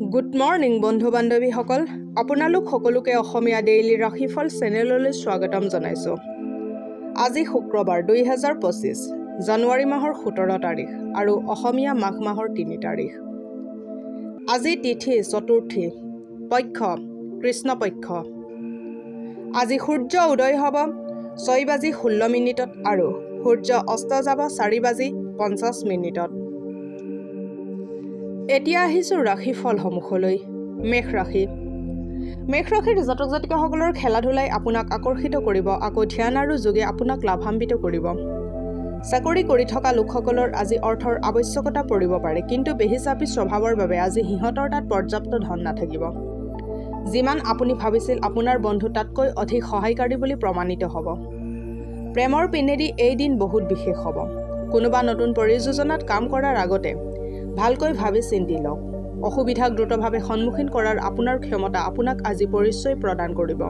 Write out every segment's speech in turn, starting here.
Good morning বন্ধু বান্ধৱীসকল, আপোনালোক সকলোকে অসমীয়া ডেইলি ৰাশিফল চেনেললৈ স্বাগতম জনাইছোঁ। আজি শুক্ৰবাৰ 2025 জানুৱাৰী মাহৰ 17 তাৰিখ আৰু অসমীয়া মাঘ মাহৰ 3 তাৰিখ। আজি তিথি চতুৰ্থী, পক্ষ কৃষ্ণপক্ষ। আজি সূৰ্য উদয় হ'ব 6:16 আৰু সূৰ্য অস্ত যাব 4:50। এতিয়া আহিছোঁ ৰাশিফলসমূহলৈ। মেষ ৰাশি। মেষ ৰাশিৰ জাতক জাতিকাসকলৰ খেলা ধূলাই আপোনাক আকৰ্ষিত কৰিব, আকৌ ধ্যান আৰু যোগে আপোনাক লাভান্বিত কৰিব। চাকৰি কৰি থকা লোকসকলৰ আজি অৰ্থৰ আৱশ্যকতা পৰিব পাৰে, কিন্তু বেহিচাপি স্বভাৱৰ বাবে আজি সিহঁতৰ তাত পৰ্যাপ্ত ধন নাথাকিব। যিমান আপুনি ভাবিছিল আপোনাৰ বন্ধু তাতকৈ অধিক সহায়কাৰী বুলি প্ৰমাণিত হ'ব। প্ৰেমৰ পিনেদি এই দিন বহুত বিশেষ হ'ব। কোনোবা নতুন পৰিযোজনাত কাম কৰাৰ আগতে ভালকৈ ভাবি চিন্তি লওক। অসুবিধাক দ্ৰুতভাৱে সন্মুখীন কৰাৰ আপোনাৰ ক্ষমতা আপোনাক আজি পৰিচয় প্ৰদান কৰিব।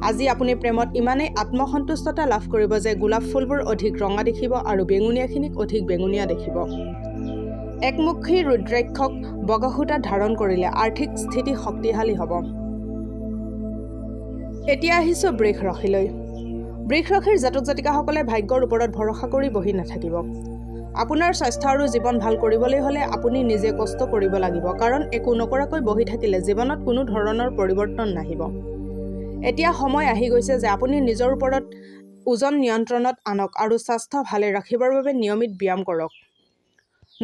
আজি আপুনি প্ৰেমত ইমানেই আত্মসন্তুষ্টতা লাভ কৰিব যে গোলাপ ফুলবোৰ অধিক ৰঙা দেখিব আৰু বেঙুনীয়াখিনিক অধিক বেঙুনীয়া দেখিব। একমুখী ৰুদ্ৰাক্ষক বগা সূতা ধাৰণ কৰিলে আৰ্থিক স্থিতি শক্তিশালী হ'ব। এতিয়া আহিছোঁ বৃষ ৰাশিলৈ। বৃষ ৰাশিৰ জাতক জাতিকাসকলে ভাগ্যৰ ওপৰত ভৰসা কৰি বহি নাথাকিব। আপোনাৰ স্বাস্থ্য আৰু জীৱন ভাল কৰিবলৈ হ'লে আপুনি নিজে কষ্ট কৰিব লাগিব, কাৰণ একো নকৰাকৈ বহি থাকিলে জীৱনত কোনো ধৰণৰ পৰিৱৰ্তন নাহিব। এতিয়া সময় আহি গৈছে যে আপুনি নিজৰ ওপৰত ওজন নিয়ন্ত্ৰণত আনক আৰু স্বাস্থ্য ভালে ৰাখিবৰ বাবে নিয়মিত ব্যায়াম কৰক।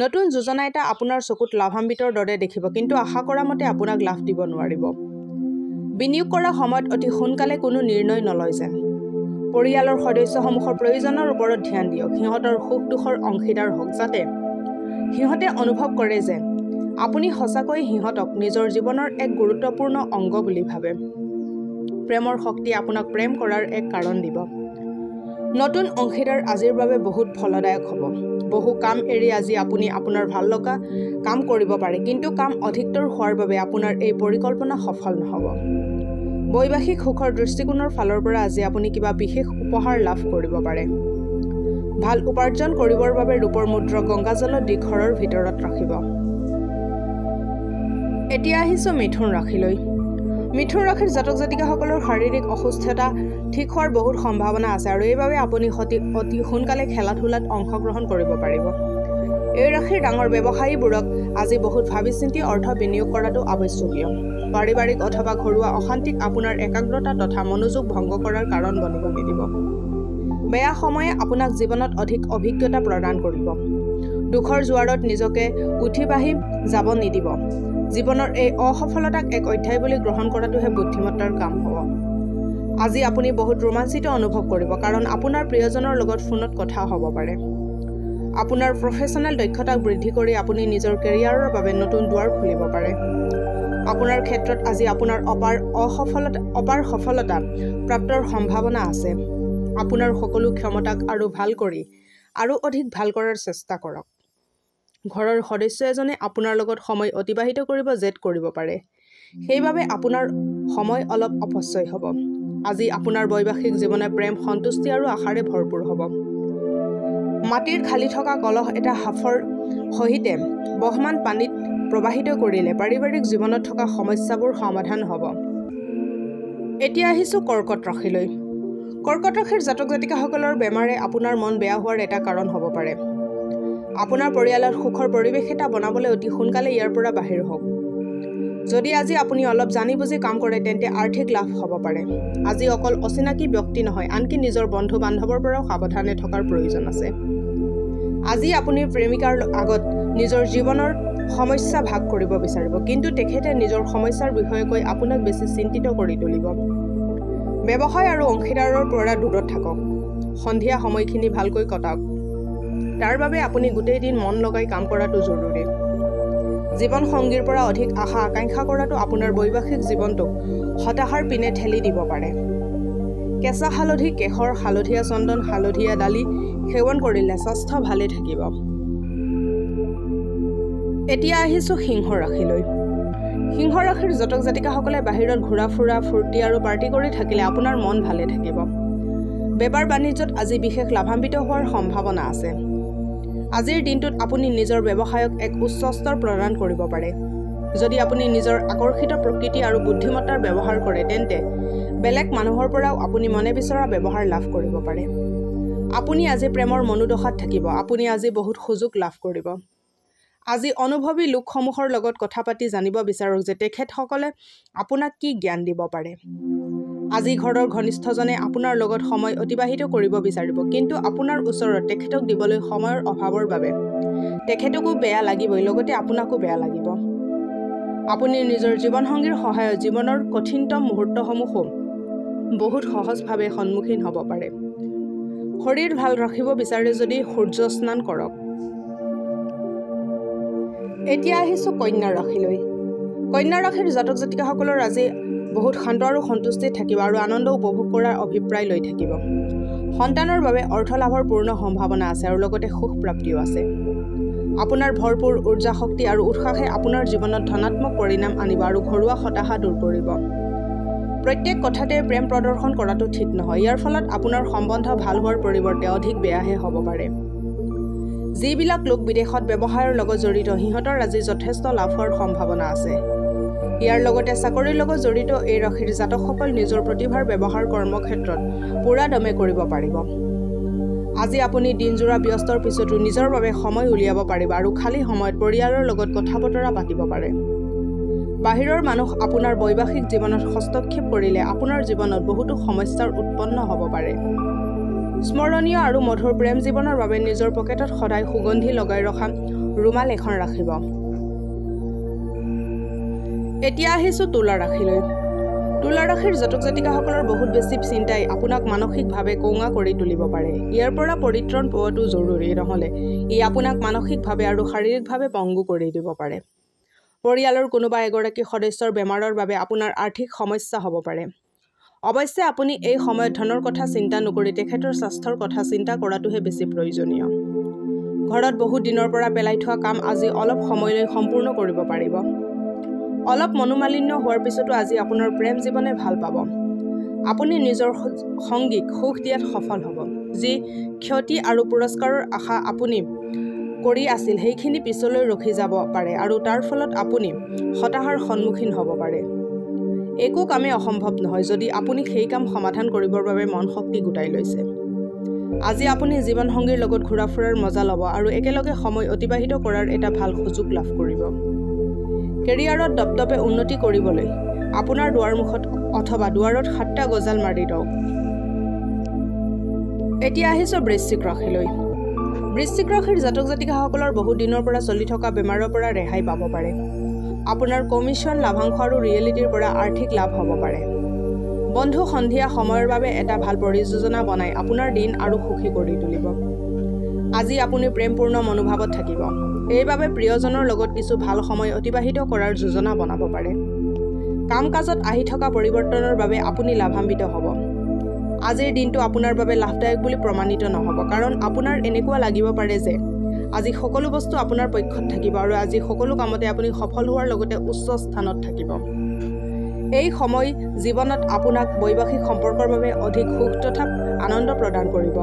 নতুন যোজনা এটা আপোনাৰ চকুত লাভান্বিতৰ দৰে দেখিব, কিন্তু আশা কৰা মতে আপোনাক লাভ দিব নোৱাৰিব। বিনিয়োগ কৰা সময়ত অতি সোনকালে কোনো নিৰ্ণয় নলয় যেন। পৰিয়ালৰ সদস্যসমূহৰ প্ৰয়োজনৰ ওপৰত ধ্যান দিয়ক। সিহঁতৰ সুখ দুখৰ অংশীদাৰ হওক, যাতে সিহঁতে অনুভৱ কৰে যে আপুনি সঁচাকৈ সিহঁতক নিজৰ জীৱনৰ এক গুৰুত্বপূৰ্ণ অংগ বুলি ভাবে। প্ৰেমৰ শক্তিয়ে আপোনাক প্ৰেম কৰাৰ এক কাৰণ দিব। নতুন অংশীদাৰ আজিৰ বাবে বহুত ফলদায়ক হ'ব। বহু কাম এৰি আজি আপুনি আপোনাৰ ভাল লগা কাম কৰিব পাৰে, কিন্তু কাম অধিকতৰ হোৱাৰ বাবে আপোনাৰ এই পৰিকল্পনা সফল নহ'ব। বৈবাহিক সুখৰ দৃষ্টিকোণৰ ফালৰ পৰা আজি আপুনি কিবা বিশেষ উপহাৰ লাভ কৰিব পাৰে। ভাল উপাৰ্জন কৰিবৰ বাবে ৰূপৰ মুদ্ৰা গংগাজলত দি ঘৰৰ ভিতৰত ৰাখিব। এতিয়া আহিছোঁ মিথুন ৰাশিলৈ। মিথুন ৰাশিৰ জাতক জাতিকাসকলৰ শাৰীৰিক অসুস্থতা ঠিক হোৱাৰ বহুত সম্ভাৱনা আছে আৰু এইবাবে আপুনি অতি সোনকালে খেলা ধূলাত অংশগ্ৰহণ কৰিব পাৰিব। এই ৰাশিৰ ডাঙৰ ব্যৱসায়ীবোৰক আজি বহুত ভাবি চিন্তি অৰ্থ বিনিয়োগ কৰাটো আৱশ্যকীয়। পাৰিবাৰিক অথবা ঘৰুৱা অশান্তিক আপোনাৰ একাগ্ৰতা তথা মনোযোগ ভংগ কৰাৰ কাৰণ বনিব নিদিব। বেয়া সময়ে আপোনাক জীৱনত অধিক অভিজ্ঞতা প্ৰদান কৰিব। দুখৰ জোৱাৰত নিজকে উঠি বাঢ়ি যাব নিদিব। জীৱনৰ এই অসফলতাক এক অধ্যায় বুলি গ্ৰহণ কৰাটোহে বুদ্ধিমত্তাৰ কাম হ'ব। আজি আপুনি বহুত ৰোমাঞ্চিত অনুভৱ কৰিব, কাৰণ আপোনাৰ প্ৰিয়জনৰ লগত ফোনত কথা হ'ব পাৰে। আপোনাৰ প্ৰফেচনেল দক্ষতাক বৃদ্ধি কৰি আপুনি নিজৰ কেৰিয়াৰৰ বাবে নতুন দুৱাৰ খুলিব পাৰে। আপোনাৰ ক্ষেত্ৰত আজি আপোনাৰ অপাৰ সফলতা প্ৰাপ্তৰ সম্ভাৱনা আছে। আপোনাৰ সকলো ক্ষমতাক আৰু ভাল কৰি আৰু অধিক ভাল কৰাৰ চেষ্টা কৰক। ঘৰৰ সদস্য এজনে আপোনাৰ লগত সময় অতিবাহিত কৰিব জেদ কৰিব পাৰে, সেইবাবে আপোনাৰ সময় অলপ অপচয় হ'ব। আজি আপোনাৰ বৈবাহিক জীৱনে প্ৰেম, সন্তুষ্টি আৰু আশাৰে ভৰপূৰ হ'ব। মাটিৰ খালি থকা কলহ এটা সাফৰ সহিতে বহমান পানীত প্ৰবাহিত কৰিলে পাৰিবাৰিক জীৱনত থকা সমস্যাবোৰ সমাধান হ'ব। এতিয়া আহিছোঁ কৰ্কট ৰাশিলৈ। কৰ্কট ৰাশিৰ জাতক জাতিকাসকলৰ বেমাৰে আপোনাৰ মন বেয়া হোৱাৰ এটা কাৰণ হ'ব পাৰে। আপোনাৰ পৰিয়ালত সুখৰ পৰিৱেশ এটা বনাবলৈ অতি সোনকালে ইয়াৰ পৰা বাহিৰ হওক। যদি আজি আপুনি অলপ জানি বুজি কাম কৰে তেন্তে আৰ্থিক লাভ হ'ব পাৰে। আজি অকল অচিনাকি ব্যক্তি নহয়, আনকি নিজৰ বন্ধু বান্ধৱৰ পৰাও সাৱধানে থকাৰ প্ৰয়োজন আছে। আজি আপুনি প্ৰেমিকাৰ আগত নিজৰ জীৱনৰ সমস্যা ভাগ কৰিব বিচাৰিব, কিন্তু তেখেতে নিজৰ সমস্যাৰ বিষয়ে কৈ আপোনাক বেছি চিন্তিত কৰি তুলিব। ব্যৱসায় আৰু অংশীদাৰৰ পৰা দূৰত থাকক। সন্ধিয়া সময়খিনি ভালকৈ কটাওক। তাৰ বাবে আপুনি গোটেই দিন মন লগাই কাম কৰাটো জৰুৰী। জীৱন সংগীৰ পৰা অধিক আশা আকাংক্ষা কৰাটো আপোনাৰ বৈবাহিক জীৱনটোক হতাশাৰ পিনে ঠেলি দিব পাৰে। কেঁচা হালধি, কেশৰ, হালধীয়া চন্দন, হালধীয়া দালি সেৱন কৰিলে স্বাস্থ্য ভালে থাকিব। এতিয়া আহিছোঁ সিংহ ৰাশিলৈ। সিংহ ৰাশিৰ জাতক জাতিকাসকলে বাহিৰত ঘূৰা ফুৰা, ফূৰ্তি আৰু পাৰ্টি কৰি থাকিলে আপোনাৰ মন ভালে থাকিব। বেপাৰ বাণিজ্যত আজি বিশেষ লাভান্বিত হোৱাৰ সম্ভাৱনা আছে। আজিৰ দিনটোত আপুনি নিজৰ ব্যৱসায়ক এক উচ্চ স্তৰ প্ৰদান কৰিব পাৰে। যদি আপুনি নিজৰ আকৰ্ষিত প্ৰকৃতি আৰু বুদ্ধিমত্তাৰ ব্যৱহাৰ কৰে তেন্তে বেলেগ মানুহৰ পৰাও আপুনি মনে বিচৰা ব্যৱহাৰ লাভ কৰিব পাৰে। আপুনি আজি প্ৰেমৰ মনোদশাত থাকিব। আপুনি আজি বহুত সুযোগ লাভ কৰিব। আজি অনুভৱী লোকসমূহৰ লগত কথা পাতি জানিব বিচাৰক যে তেখেতসকলে আপোনাক কি জ্ঞান দিব পাৰে। আজি ঘৰৰ ঘনিষ্ঠজনে আপোনাৰ লগত সময় অতিবাহিত কৰিব বিচাৰিব, কিন্তু আপোনাৰ ওচৰত তেখেতক দিবলৈ সময়ৰ অভাৱৰ বাবে তেখেতকো বেয়া লাগিবই, লগতে আপোনাকো বেয়া লাগিব। আপুনি নিজৰ জীৱনসংগীৰ সহায়ত জীৱনৰ কঠিনতম মুহূৰ্তসমূহো বহুত সহজভাৱে সন্মুখীন হ'ব পাৰে। শৰীৰ ভাল ৰাখিব বিচাৰে যদি সূৰ্য স্নান কৰক। এতিয়া আহিছোঁ কন্যা ৰাশিলৈ। কন্যা ৰাশিৰ জাতক জাতিকাসকলৰ আজি বহুত শান্ত আৰু সন্তুষ্টিত থাকিব আৰু আনন্দ উপভোগ কৰাৰ অভিপ্ৰায় লৈ থাকিব। সন্তানৰ বাবে অৰ্থ লাভৰ পূৰ্ণ সম্ভাৱনা আছে আৰু লগতে সুখ প্ৰাপ্তিও আছে। আপোনাৰ ভৰপূৰ উৰ্জা শক্তি আৰু উৎসাহে আপোনাৰ জীৱনত ধনাত্মক পৰিণাম আনিব আৰু ঘৰুৱা হতাশা দূৰ কৰিব। প্ৰত্যেক কথাতে প্ৰেম প্ৰদৰ্শন কৰাটো ঠিক নহয়। ইয়াৰ ফলত আপোনাৰ সম্বন্ধ ভাল হোৱাৰ পৰিৱৰ্তে অধিক বেয়াহে হ'ব পাৰে। যিবিলাক লোক বিদেশত ব্যৱসায়ৰ লগত জড়িত সিহঁতৰ আজি যথেষ্ট লাভ হোৱাৰ সম্ভাৱনা আছে। ইয়াৰ লগতে চাকৰিৰ লগত জড়িত এই ৰাশিৰ জাতকসকল নিজৰ প্ৰতিভাৰ ব্যৱহাৰ কৰ্মক্ষেত্ৰত পূৰা দমে কৰিব পাৰিব। আজি আপুনি দিনজোৰা ব্যস্তৰ পিছতো নিজৰ বাবে সময় উলিয়াব পাৰিব আৰু খালী সময়ত পৰিয়ালৰ লগত কথা বতৰা পাতিব পাৰে। বাহিৰৰ মানুহ আপোনাৰ বৈবাহিক জীৱনত হস্তক্ষেপ কৰিলে আপোনাৰ জীৱনত বহুতো সমস্যাৰ উৎপন্ন হ'ব পাৰে। স্মৰণীয় আৰু মধুৰ প্ৰেম জীৱনৰ বাবে নিজৰ পকেটত সদায় সুগন্ধি লগাই ৰখা ৰুমাল এখন ৰাখিব। এতিয়া আহিছোঁ তুলা ৰাশিলৈ। তুলা ৰাশিৰ জাতক জাতিকাসকলৰ বহুত বেছি চিন্তাই আপোনাক মানসিকভাৱে কঙা কৰি তুলিব পাৰে। ইয়াৰ পৰা পৰিত্ৰাণ পোৱাটো জৰুৰী, নহ'লে ই আপোনাক মানসিকভাৱে আৰু শাৰীৰিকভাৱে পংগু কৰি দিব পাৰে। পৰিয়ালৰ কোনোবা এগৰাকী সদস্যৰ বেমাৰৰ বাবে আপোনাৰ আৰ্থিক সমস্যা হ'ব পাৰে। অৱশ্যে আপুনি এই সময়ত ধনৰ কথা চিন্তা নকৰি তেখেতৰ স্বাস্থ্যৰ কথা চিন্তা কৰাটোহে বেছি প্ৰয়োজনীয়। ঘৰত বহু দিনৰ পৰা পেলাই থোৱা কাম আজি অলপ সময়লৈ সম্পূৰ্ণ কৰিব পাৰিব। অলপ মনোমালিন্য হোৱাৰ পিছতো আজি আপোনাৰ প্ৰেম জীৱনে ভাল পাব। আপুনি নিজৰ সংগীক সুখ দিয়াত সফল হ'ব। যি ক্ষতি আৰু পুৰস্কাৰৰ আশা আপুনি কৰি আছিল সেইখিনি পিছলৈ ৰখি যাব পাৰে আৰু তাৰ ফলত আপুনি হতাশাৰ সন্মুখীন হ'ব পাৰে। একো কামেই অসম্ভৱ নহয় যদি আপুনি সেই কাম সমাধান কৰিবৰ বাবে মন শক্তি গোটাই লৈছে। আজি আপুনি জীৱনসংগীৰ লগত ঘূৰা ফুৰাৰ মজা ল'ব আৰু একেলগে সময় অতিবাহিত কৰাৰ এটা ভাল সুযোগ লাভ কৰিব। কেৰিয়াৰত দপদপে উন্নতি কৰিবলৈ আপোনাৰ দুৱাৰমুখত অথবা দুৱাৰত 7টা গজাল মাৰি দিয়ক। এতিয়া আহিছোঁ বৃশ্চিক ৰাশিলৈ। বৃশ্চিক ৰাশিৰ জাতক জাতিকাসকলৰ বহু দিনৰ পৰা চলি থকা বেমাৰৰ পৰা ৰেহাই পাব পাৰে। আপোনাৰ কমিশ্যন, লাভাংশ আৰু ৰিয়েলিটিৰ পৰা আৰ্থিক লাভ হ'ব পাৰে। বন্ধু সন্ধিয়া সময়ৰ বাবে এটা ভাল পৰিযোজনা বনাই আপোনাৰ দিন আৰু সুখী কৰি তুলিব। আজি আপুনি প্ৰেমপূৰ্ণ মনোভাৱত থাকিব। এইবাবে প্ৰিয়জনৰ লগত কিছু ভাল সময় অতিবাহিত কৰাৰ যোজনা বনাব পাৰে। কাম কাজত আহি থকা পৰিৱৰ্তনৰ বাবে আপুনি লাভান্বিত হ'ব। আজিৰ দিনটো আপোনাৰ বাবে লাভদায়ক বুলি প্ৰমাণিত নহ'ব, কাৰণ আপোনাৰ এনেকুৱা লাগিব পাৰে যে আজি সকলো বস্তু আপোনাৰ পক্ষত থাকিব আৰু আজি সকলো কামতে আপুনি সফল হোৱাৰ লগতে উচ্চ স্থানত থাকিব। এই সময় জীৱনত আপোনাক বৈবাহিক সম্পৰ্কৰ বাবে অধিক সুখ তথা আনন্দ প্ৰদান কৰিব।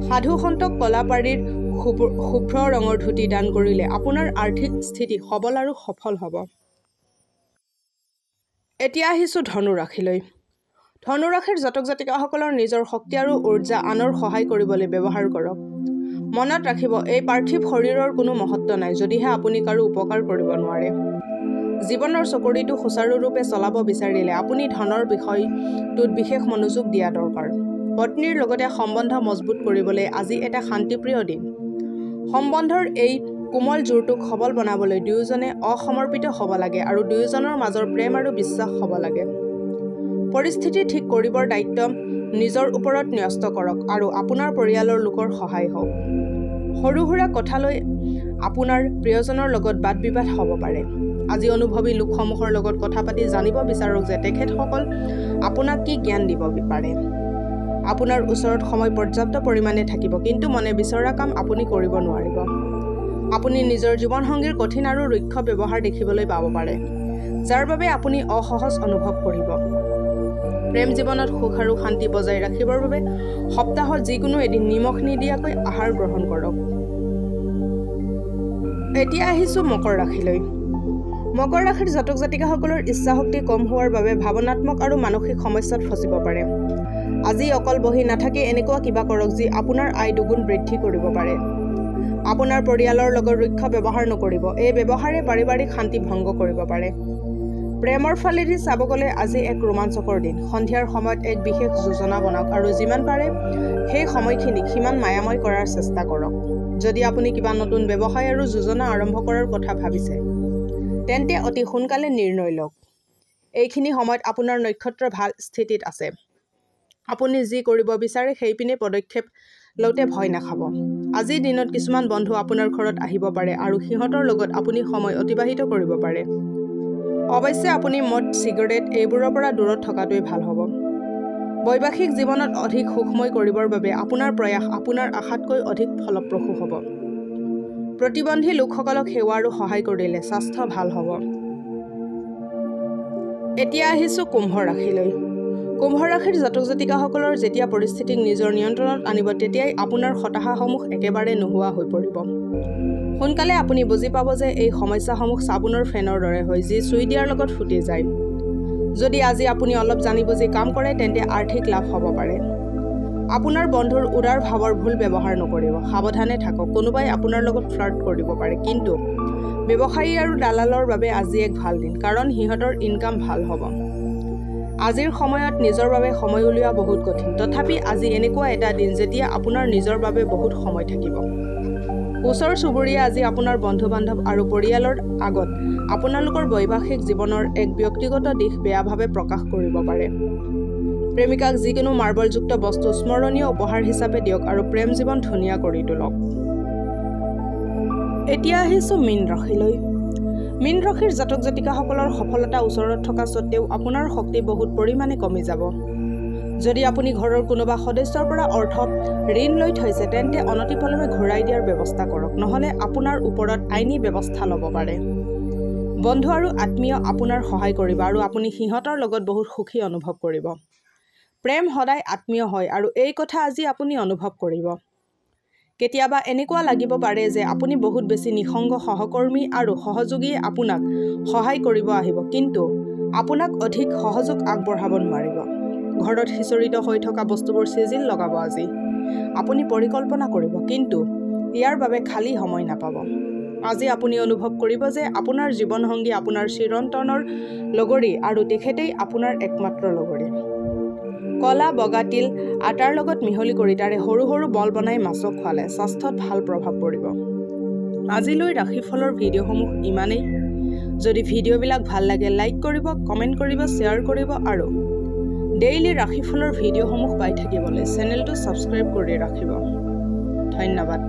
সাধু সন্তক কলাপাৰীৰ শুভ্ৰ ৰঙৰ ধুতি দান কৰিলে আপোনাৰ আৰ্থিক স্থিতি সবল আৰু সফল হ'ব। এতিয়া আহিছোঁ ধনু ৰাশিলৈ। ধনু ৰাশিৰ জাতক জাতিকাসকলৰ নিজৰ শক্তি আৰু উৰ্জা আনৰ সহায় কৰিবলৈ ব্যৱহাৰ কৰক। মনত ৰাখিব, এই পাৰ্থিৱ শৰীৰৰ কোনো মহত্ব নাই যদিহে আপুনি কাৰো উপকাৰ কৰিব নোৱাৰে। জীৱনৰ চকৰিটো সুচাৰুৰূপে চলাব বিচাৰিলে আপুনি ধনৰ বিষয়টোত বিশেষ মনোযোগ দিয়া দৰকাৰ। পত্নীৰ লগতে সম্বন্ধ মজবুত কৰিবলৈ আজি এটা শান্তিপ্ৰিয় দিন। সম্বন্ধৰ এই কোমল জোৰটোক সবল বনাবলৈ দুয়োজনে অসমৰ্পিত হ'ব লাগে আৰু দুয়োজনৰ মাজৰ প্ৰেম আৰু বিশ্বাস হ'ব লাগে। পৰিস্থিতি ঠিক কৰিবৰ দায়িত্ব নিজৰ ওপৰত ন্যস্ত কৰক আৰু আপোনাৰ পৰিয়ালৰ লোকৰ সহায় হওক। সৰু সুৰা কথালৈ আপোনাৰ প্ৰিয়জনৰ লগত বাদ বিবাদ হ'ব পাৰে। আজি অনুভৱী লোকসমূহৰ লগত কথা পাতি জানিব বিচাৰক যে তেখেতসকল আপোনাক কি জ্ঞান দিব পাৰে। আপোনাৰ ওচৰত সময় পৰ্যাপ্ত পৰিমাণে থাকিব, কিন্তু মনে বিচৰা কাম আপুনি কৰিব নোৱাৰিব। আপুনি নিজৰ জীৱনসংগীৰ কঠিন আৰু ৰুক্ষ ব্যৱহাৰ দেখিবলৈ পাব পাৰে, যাৰ বাবে আপুনি অসহজ অনুভৱ কৰিব। প্ৰেম জীৱনত সুখ আৰু শান্তি বজাই ৰাখিবৰ বাবে সপ্তাহত যিকোনো এদিন নিমখ নিদিয়াকৈ আহাৰ গ্ৰহণ কৰক। এতিয়া আহিছোঁ মকৰ ৰাশিলৈ। মকৰ ৰাশিৰ জাতক জাতিকাসকলৰ ইচ্ছাশক্তি কম হোৱাৰ বাবে ভাৱনাত্মক আৰু মানসিক সমস্যাত ফচিব পাৰে। আজি অকল বহি নাথাকি এনেকুৱা কিবা কৰক যি আপোনাৰ আয় দুগুণ বৃদ্ধি কৰিব পাৰে। আপোনাৰ পৰিয়ালৰ লগত ৰুক্ষ ব্যৱহাৰ নকৰিব। এই ব্যৱহাৰে পাৰিবাৰিক শান্তি ভংগ কৰিব পাৰে। প্ৰেমৰ ফালেদি চাব গ'লে আজি এক ৰোমাঞ্চকৰ দিন। সন্ধিয়াৰ সময়ত এক বিশেষ যোজনা বনাওক আৰু যিমান পাৰে সেই সময়খিনিক সিমান মায়াময় কৰাৰ চেষ্টা কৰক। যদি আপুনি কিবা নতুন ব্যৱসায় আৰু যোজনা আৰম্ভ কৰাৰ কথা ভাবিছে তেন্তে অতি সোনকালে নিৰ্ণয় লওক। এইখিনি সময়ত আপোনাৰ নক্ষত্ৰ ভাল স্থিতিত আছে। আপুনি যি কৰিব বিচাৰে সেইপিনে পদক্ষেপ লওঁতে ভয় নাখাব। আজিৰ দিনত কিছুমান বন্ধু আপোনাৰ ঘৰত আহিব পাৰে আৰু সিহঁতৰ লগত আপুনি সময় অতিবাহিত কৰিব পাৰে। অৱশ্যে আপুনি মদ চিগাৰেট এইবোৰৰ পৰা দূৰত থকাটোৱেই ভাল হ'ব। বৈবাহিক জীৱনত অধিক সুখময় কৰিবৰ বাবে আপোনাৰ প্ৰয়াস আপোনাৰ আশাতকৈ অধিক ফলপ্ৰসূ হ'ব। প্ৰতিবন্ধী লোকসকলক সেৱা আৰু সহায় কৰিলে স্বাস্থ্য ভাল হ'ব। এতিয়া আহিছোঁ কুম্ভ ৰাশিলৈ। কুম্ভ ৰাশিৰ জাতক জাতিকাসকলৰ যেতিয়া পৰিস্থিতিক নিজৰ নিয়ন্ত্ৰণত আনিব তেতিয়াই আপোনাৰ হতাশাসমূহ একেবাৰে নোহোৱা হৈ পৰিব। সোনকালে আপুনি বুজি পাব যে এই সমস্যাসমূহ চাবোনৰ ফেনৰ দৰে হয় যি চুই দিয়াৰ লগত ফুটি যায়। যদি আজি আপুনি অলপ জানি বুজি কাম কৰে তেন্তে আৰ্থিক লাভ হ'ব পাৰে। আপোনাৰ বন্ধুৰ উদাৰ ভাৱৰ ভুল ব্যৱহাৰ নকৰিব। সাৱধানে থাকক। কোনোবাই আপোনাৰ লগত ফ্লাৰ্ট কৰিব পাৰে। কিন্তু ব্যৱসায়ী আৰু দালালৰ বাবে আজি এক ভাল দিন, কাৰণ সিহঁতৰ ইনকাম ভাল হ'ব। আজিৰ সময়ত নিজৰ বাবে সময় উলিওৱা বহুত কঠিন। তথাপি আজি এনেকুৱা এটা দিন যেতিয়া আপোনাৰ নিজৰ বাবে বহুত সময় থাকিব। ওচৰ চুবুৰীয়া আজি আপোনাৰ বন্ধু বান্ধৱ আৰু পৰিয়ালৰ আগত আপোনালোকৰ বৈবাহিক জীৱনৰ এক ব্যক্তিগত দিশ বেয়াভাৱে প্ৰকাশ কৰিব পাৰে। প্ৰেমিকাক যিকোনো মাৰ্বলযুক্ত বস্তু স্মৰণীয় উপহাৰ হিচাপে দিয়ক আৰু প্ৰেম জীৱন ধুনীয়া কৰি তোলক। এতিয়া আহিছোঁ মীন ৰাশিলৈ। মীন ৰাশিৰ জাতক জাতিকাসকলৰ সফলতা ওচৰত থকা স্বত্বেও আপোনাৰ শক্তি বহুত পৰিমাণে কমি যাব। যদি আপুনি ঘৰৰ কোনোবা সদস্যৰ পৰা অৰ্থ ঋণ লৈ থৈছে তেন্তে অনতিপলমে ঘূৰাই দিয়াৰ ব্যৱস্থা কৰক, নহ'লে আপোনাৰ ওপৰত আইনী ব্যৱস্থা ল'ব পাৰে। বন্ধু আৰু আত্মীয় আপোনাৰ সহায় কৰিব আৰু আপুনি সিহঁতৰ লগত বহুত সুখী অনুভৱ কৰিব। প্ৰেম সদায় আত্মীয় হয় আৰু এই কথা আজি আপুনি অনুভৱ কৰিব। কেতিয়াবা এনেকুৱা লাগিব পাৰে যে আপুনি বহুত বেছি নিঃসংগ সহকৰ্মী আৰু সহযোগীয়ে আপোনাক সহায় কৰিব আহিব, কিন্তু আপোনাক অধিক সহযোগ আগবঢ়াব নোৱাৰিব। ঘৰত সিঁচৰিত হৈ থকা বস্তুবোৰ চিজিল লগাব আজি। আপুনি পৰিকল্পনা কৰিব, কিন্তু ইয়াৰ বাবে খালী সময় নাপাব। আজি আপুনি অনুভৱ কৰিব যে আপোনাৰ জীৱনসংগী আপোনাৰ চিৰন্তনৰ লগৰী আৰু তেখেতেই আপোনাৰ একমাত্ৰ লগৰী। কলা বগা তিল আটাৰ লগত মিহলি কৰি তাৰে সৰু সৰু বল বনাই মাছক খোৱালে স্বাস্থ্যত ভাল প্ৰভাৱ পৰিব। আজিলৈ ৰাশিফলৰ ভিডিঅ'সমূহ ইমানেই। যদি ভিডিঅ'বিলাক ভাল লাগে লাইক কৰিব, কমেণ্ট কৰিব, শ্বেয়াৰ কৰিব আৰু ডেইলি ৰাশিফলৰ ভিডিঅ'সমূহ পাই থাকিবলৈ চেনেলটো ছাবস্ক্ৰাইব কৰি ৰাখিব। ধন্যবাদ।